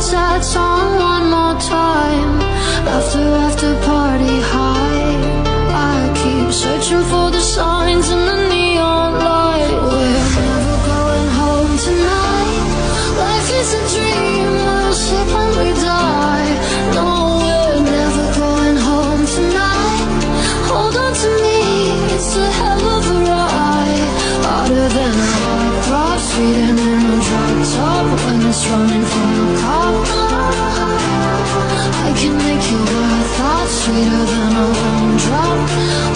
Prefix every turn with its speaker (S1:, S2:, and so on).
S1: sad song one more time. After party high, I keep searching for the signs in the neon light. We're never going home tonight. Life is a dream, we'll sleep when we die. No, we're never going home tonight. Hold on to me, it's a hell of a ride. Harder than a hot rod, speeding in a drop top when it's running from a cop. I can make you a thought, sweeter than a raindrop.